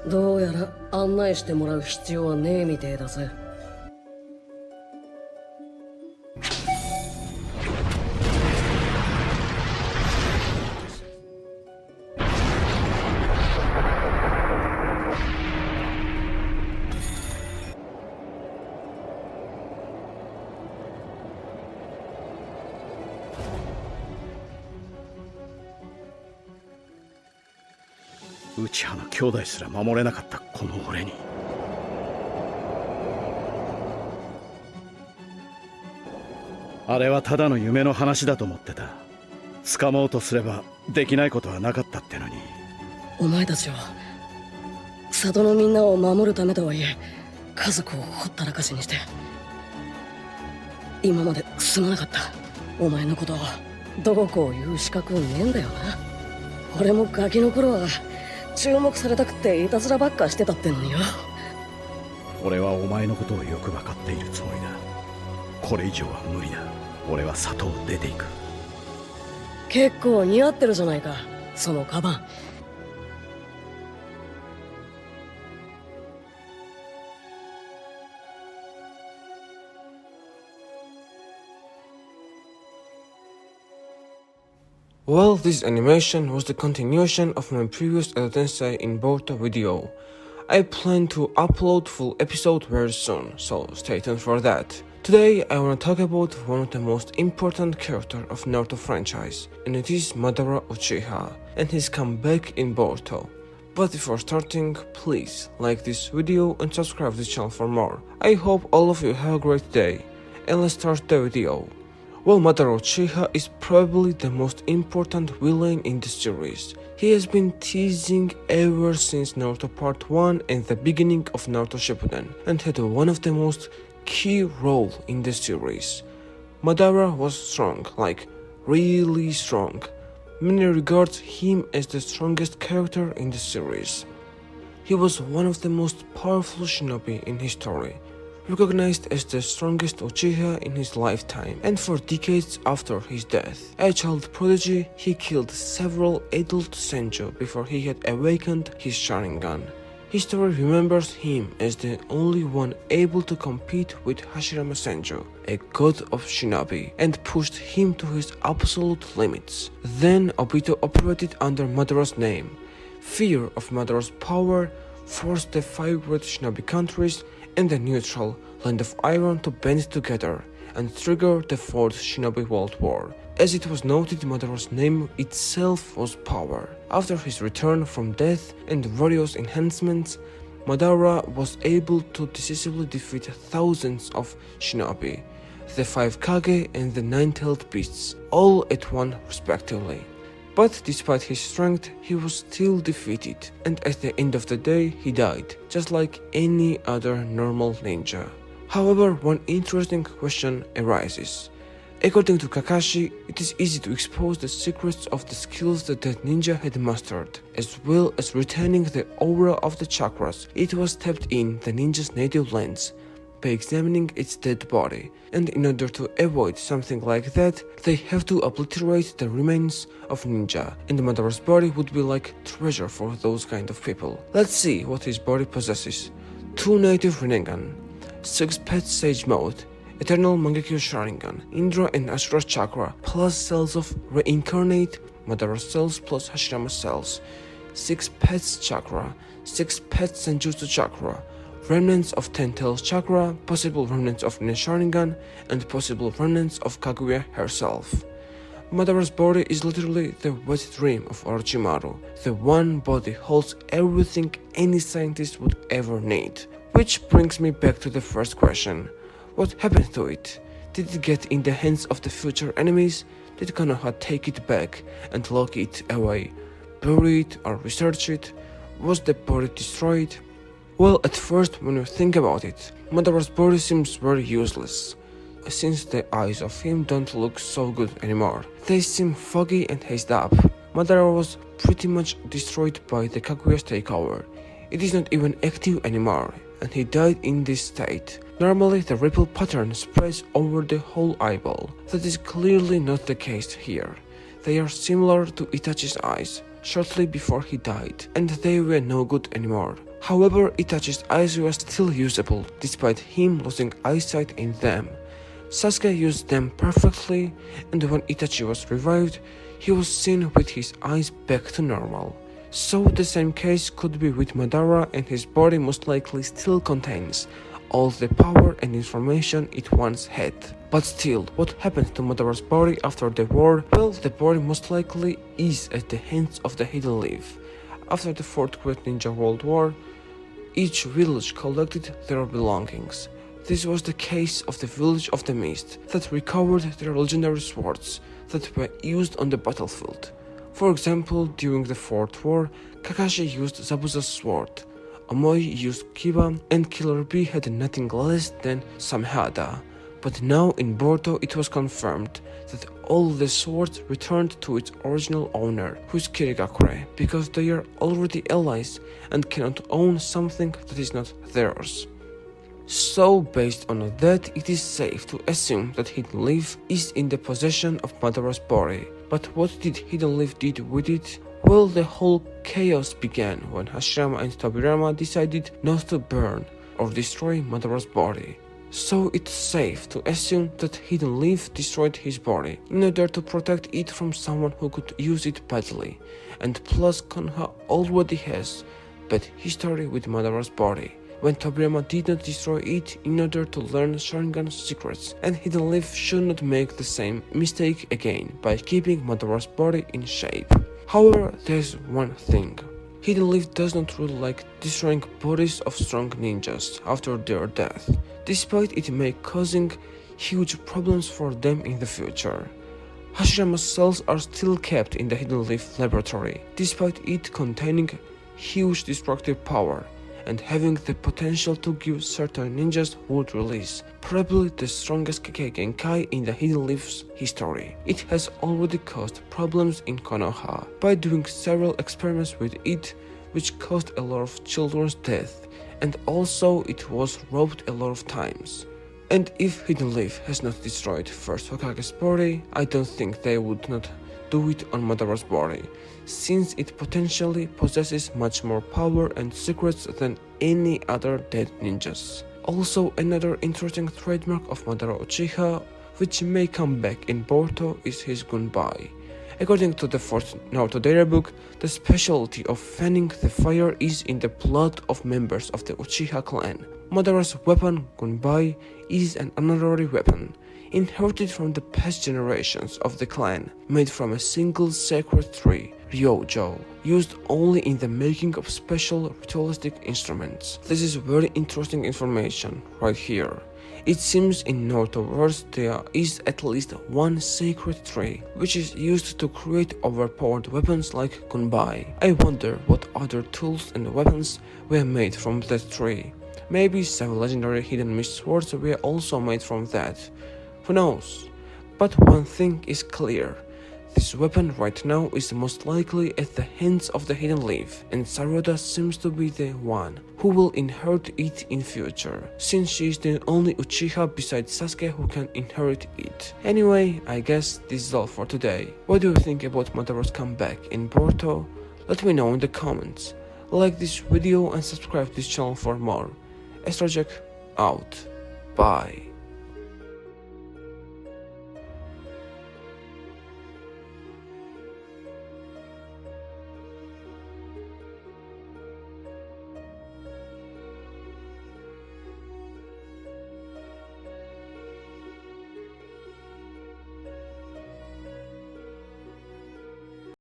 どうやら案内してもらう必要はねえみてえだぜ。内派の兄弟すら守れなかったこの俺に、あれはただの夢の話だと思ってた。掴もうとすればできないことはなかったってのに。お前たちは里のみんなを守るためとはいえ家族をほったらかしにして今まですまなかった。お前のことはどこを言う資格ねえんだよな。俺もガキの頃は注目されたくっていたずらばっかしてたってのによ。俺はお前のことをよく分かっているつもりだ。これ以上は無理だ。俺は里を出ていく。結構似合ってるじゃないか、そのカバン。Well, this animation was the continuation of my previous Tensei in Boruto video. I plan to upload full episode very soon, so stay tuned for that. Today I wanna talk about one of the most important character of Naruto franchise, and it is Madara Uchiha and his comeback in Boruto. But before starting, please like this video and subscribe to the channel for more. I hope all of you have a great day, and let's start the video. Well, Madara Uchiha is probably the most important villain in the series. He has been teasing ever since Naruto Part 1 and the beginning of Naruto Shippuden, and had one of the most key role in the series. Madara was strong, like really strong. Many regard him as the strongest character in the series. He was one of the most powerful shinobi in history, recognized as the strongest Uchiha in his lifetime, and for decades after his death. A child prodigy, he killed several adult senju before he had awakened his Sharingan. History remembers him as the only one able to compete with Hashirama Senju, a god of shinobi, and pushed him to his absolute limits. Then Obito operated under Madara's name. Fear of Madara's power forced the 5 great shinobi countries and the neutral Land of Iron to band together and trigger the 4th Shinobi World War. As it was noted, Madara's name itself was power. After his return from death and various enhancements, Madara was able to decisively defeat thousands of shinobi, the 5 Kage and the 9-tailed beasts, all at once respectively. But despite his strength, he was still defeated, and at the end of the day, he died, just like any other normal ninja. However, one interesting question arises. According to Kakashi, it is easy to expose the secrets of the skills that the ninja had mastered, as well as retaining the aura of the chakras it was tapped in the ninja's native lands, by examining its dead body, and in order to avoid something like that, they have to obliterate the remains of ninja, and Madara's body would be like treasure for those kind of people. Let's see what his body possesses. 2 native Rinnegan, 6 pet Sage Mode, Eternal Mangekyo Sharingan, Indra and Ashura Chakra, plus cells of Reincarnate, Madara cells plus Hashirama cells, 6 pets Chakra, 6 pets Senjutsu Chakra, remnants of 10-tailed Chakra, possible remnants of Nen Sharingan, and possible remnants of Kaguya herself. Madara's body is literally the wet dream of Orochimaru. The one body holds everything any scientist would ever need. Which brings me back to the first question. What happened to it? Did it get in the hands of the future enemies? Did Konoha take it back and lock it away, bury it or research it? Was the body destroyed? Well, at first when you think about it, Madara's body seems very useless, since the eyes of him don't look so good anymore. They seem foggy and hazed up. Madara was pretty much destroyed by the Kaguya's takeover. It is not even active anymore, and he died in this state. Normally, the ripple pattern spreads over the whole eyeball. That is clearly not the case here. They are similar to Itachi's eyes, shortly before he died, and they were no good anymore. However, Itachi's eyes were still usable despite him losing eyesight in them. Sasuke used them perfectly, and when Itachi was revived, he was seen with his eyes back to normal. So the same case could be with Madara, and his body most likely still contains all the power and information it once had. But still, what happened to Madara's body after the war? Well, the body most likely is at the hands of the Hidden Leaf. After the Fourth Great Ninja World War, each village collected their belongings. This was the case of the Village of the Mist, that recovered their legendary swords that were used on the battlefield. For example, during the Fourth War, Kakashi used Zabuza's sword, Omoi used Kiba, and Killer Bee had nothing less than Samehada. But now in Boruto it was confirmed that all the swords returned to its original owner, who is Kirigakure, because they are already allies and cannot own something that is not theirs. So based on that, it is safe to assume that Hidden Leaf is in the possession of Madara's body. But what did Hidden Leaf did with it? Well, the whole chaos began when Hashirama and Tobirama decided not to burn or destroy Madara's body. So it's safe to assume that Hidden Leaf destroyed his body in order to protect it from someone who could use it badly. And plus Konoha already has bad history with Madara's body, when Tobirama did not destroy it in order to learn Sharingan's secrets, and Hidden Leaf should not make the same mistake again by keeping Madara's body in shape. However, there's one thing. Hidden Leaf does not really like destroying bodies of strong ninjas after their death, despite it may causing huge problems for them in the future. Hashirama's cells are still kept in the Hidden Leaf laboratory, despite it containing huge destructive power and having the potential to give certain ninjas would release, probably the strongest Kekkei Genkai in the Hidden Leaf's history. It has already caused problems in Konoha by doing several experiments with it, which caused a lot of children's death, and also it was robbed a lot of times. And if Hidden Leaf has not destroyed first Hokage's body, I don't think they would not do it on Madara's body, since it potentially possesses much more power and secrets than any other dead ninjas. Also, another interesting trademark of Madara Uchiha, which may come back in Boruto, is his Gunbai. According to the fourth Naruto databook, the specialty of fanning the fire is in the blood of members of the Uchiha clan. Madara's weapon, Gunbai, is an honorary weapon, inherited from the past generations of the clan, made from a single sacred tree, Ryojo, used only in the making of special ritualistic instruments. This is very interesting information right here. It seems in Narutoverse there is at least one sacred tree, which is used to create overpowered weapons like Gunbai. I wonder what other tools and weapons were made from that tree. Maybe some legendary hidden mist swords were also made from that. Who knows? But one thing is clear. This weapon right now is most likely at the hands of the Hidden Leaf, and Sarada seems to be the one who will inherit it in future, since she is the only Uchiha besides Sasuke who can inherit it. Anyway, I guess this is all for today. What do you think about Madara's comeback in Boruto? Let me know in the comments. Like this video and subscribe to this channel for more. Astroject out. Bye.